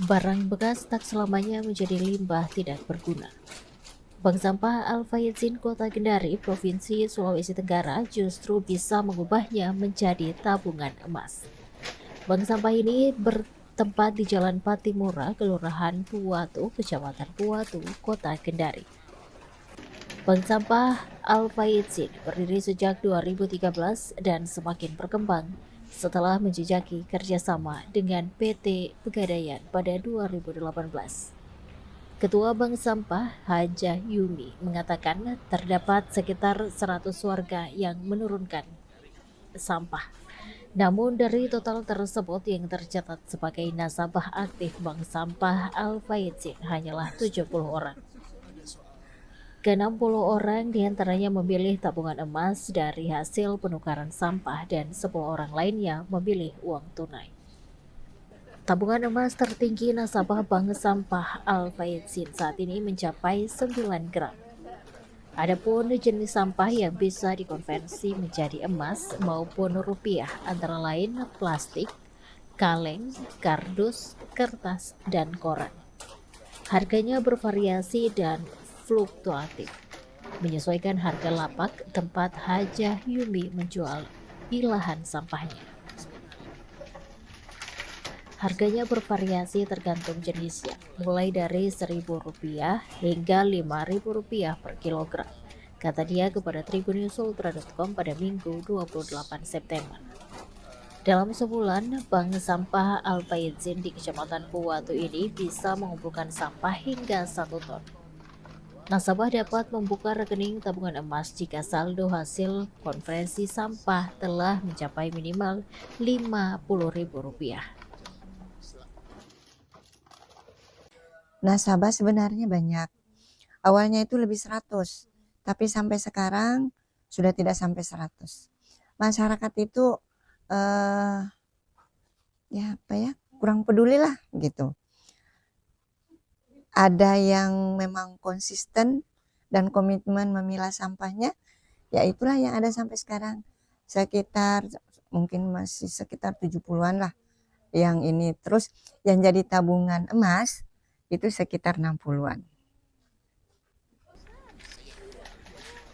Barang bekas tak selamanya menjadi limbah tidak berguna. Bank sampah Al-Fayzin Kota Kendari, Provinsi Sulawesi Tenggara justru bisa mengubahnya menjadi tabungan emas. Bank sampah ini bertempat di Jalan Patimura, Kelurahan Puwatu, Kecamatan Puwatu, Kota Kendari. Bank sampah Al-Fayzin berdiri sejak 2013 dan semakin berkembang setelah menjejaki kerjasama dengan PT Pegadaian pada 2018. Ketua Bank Sampah Haja Yumi mengatakan terdapat sekitar 100 warga yang menurunkan sampah. Namun dari total tersebut yang tercatat sebagai nasabah aktif Bank Sampah Al-Fayzin hanyalah 70 orang. Ke-60 orang diantaranya memilih tabungan emas dari hasil penukaran sampah dan 10 orang lainnya memilih uang tunai. Tabungan emas tertinggi nasabah Bank Sampah Al-Fayzin saat ini mencapai 9 gram. Adapun jenis sampah yang bisa dikonversi menjadi emas maupun rupiah antara lain plastik, kaleng, kardus, kertas, dan koran. Harganya bervariasi dan fluktuatif, menyesuaikan harga lapak tempat Hajah Yumi menjual ilahan sampahnya. Harganya bervariasi tergantung jenisnya, mulai dari Rp1.000 hingga Rp5.000 per kilogram, kata dia kepada tribunnews.ultra.com pada Minggu 28 September. Dalam sebulan, Bank Sampah Al-Fayzin di Kecamatan Puwatu ini bisa mengumpulkan sampah hingga 1 ton. Nasabah dapat membuka rekening tabungan emas jika saldo hasil konversi sampah telah mencapai minimal Rp50.000. Nasabah sebenarnya banyak. Awalnya itu lebih 100, tapi sampai sekarang sudah tidak sampai 100. Masyarakat itu kurang peduli lah gitu. Ada yang memang konsisten dan komitmen memilah sampahnya, ya itulah yang ada sampai sekarang. Mungkin masih sekitar 70-an lah yang ini. Terus yang jadi tabungan emas itu sekitar 60-an.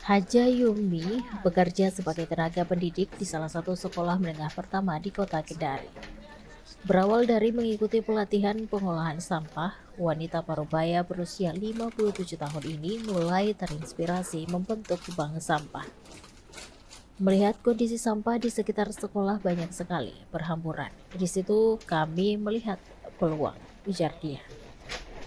Haja Yumi bekerja sebagai tenaga pendidik di salah satu sekolah menengah pertama di Kota Kendari. Berawal dari mengikuti pelatihan pengolahan sampah, wanita parubaya berusia 57 tahun ini mulai terinspirasi membentuk bank sampah. Melihat kondisi sampah di sekitar sekolah banyak sekali berhamburan. Di situ kami melihat peluang, ujar dia.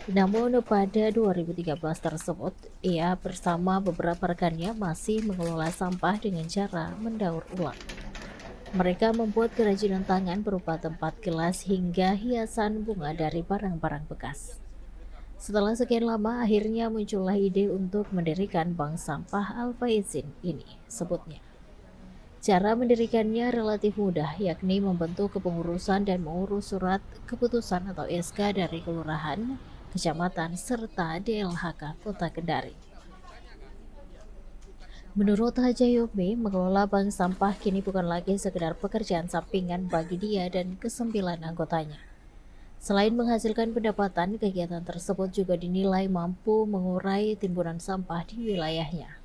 Namun pada 2013 tersebut, ia bersama beberapa rekannya masih mengelola sampah dengan cara mendaur ulang. Mereka membuat kerajinan tangan berupa tempat gelas hingga hiasan bunga dari barang-barang bekas. Setelah sekian lama, akhirnya muncullah ide untuk mendirikan Bank Sampah Al-Fayzin ini, sebutnya. Cara mendirikannya relatif mudah, yakni membentuk kepengurusan dan mengurus surat keputusan atau SK dari kelurahan, kecamatan, serta DLHK Kota Kendari. Menurut Haja Yumi, mengelola bank sampah kini bukan lagi sekedar pekerjaan sampingan bagi dia dan ke-9 anggotanya. Selain menghasilkan pendapatan, kegiatan tersebut juga dinilai mampu mengurai timbunan sampah di wilayahnya.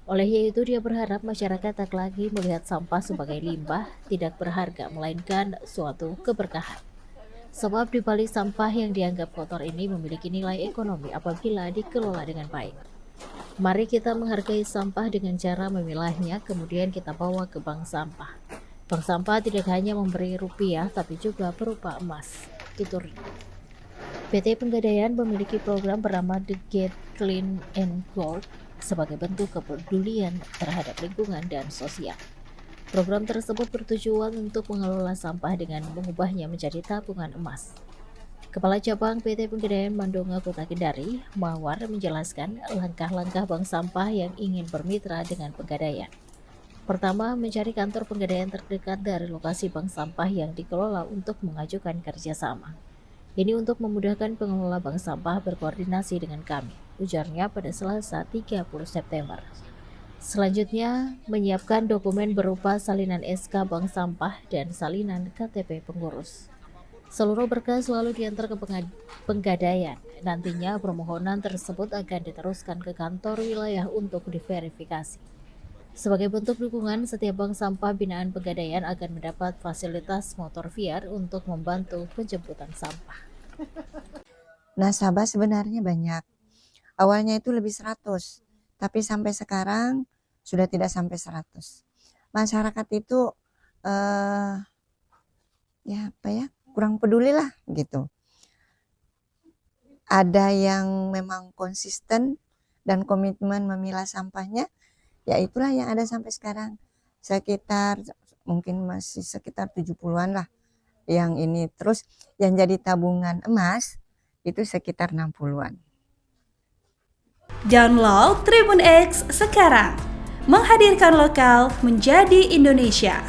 Oleh itu, dia berharap masyarakat tak lagi melihat sampah sebagai limbah, tidak berharga, melainkan suatu keberkahan. Sebab di balik sampah yang dianggap kotor ini memiliki nilai ekonomi apabila dikelola dengan baik. Mari kita menghargai sampah dengan cara memilahnya, kemudian kita bawa ke bank sampah. Bank sampah tidak hanya memberi rupiah, tapi juga berupa emas. Tutur. PT Pegadaian memiliki program bernama The Get Clean and Gold sebagai bentuk kepedulian terhadap lingkungan dan sosial. Program tersebut bertujuan untuk mengelola sampah dengan mengubahnya menjadi tabungan emas. Kepala Cabang PT Pegadaian Mandonga Kota Kendari, Mawar, menjelaskan langkah-langkah bank sampah yang ingin bermitra dengan Pegadaian. Pertama, mencari kantor Pegadaian terdekat dari lokasi bank sampah yang dikelola untuk mengajukan kerjasama. Ini untuk memudahkan pengelola bank sampah berkoordinasi dengan kami, ujarnya pada Selasa 30 September. Selanjutnya, menyiapkan dokumen berupa salinan SK bank sampah dan salinan KTP pengurus. Seluruh berkas selalu diantar ke Penggadaian. Nantinya permohonan tersebut akan diteruskan ke kantor wilayah untuk diverifikasi. Sebagai bentuk dukungan, setiap bank sampah binaan Pegadaian akan mendapat fasilitas motor VR untuk membantu penjemputan sampah. Nasabah sebenarnya banyak. Awalnya itu lebih 100, tapi sampai sekarang sudah tidak sampai 100. Masyarakat itu kurang peduli lah gitu. Ada yang memang konsisten dan komitmen memilah sampahnya, ya itulah yang ada sampai sekarang. Mungkin masih sekitar 70-an lah yang ini. Terus yang jadi tabungan emas itu sekitar 60-an. Download Tribun X sekarang, menghadirkan lokal menjadi Indonesia.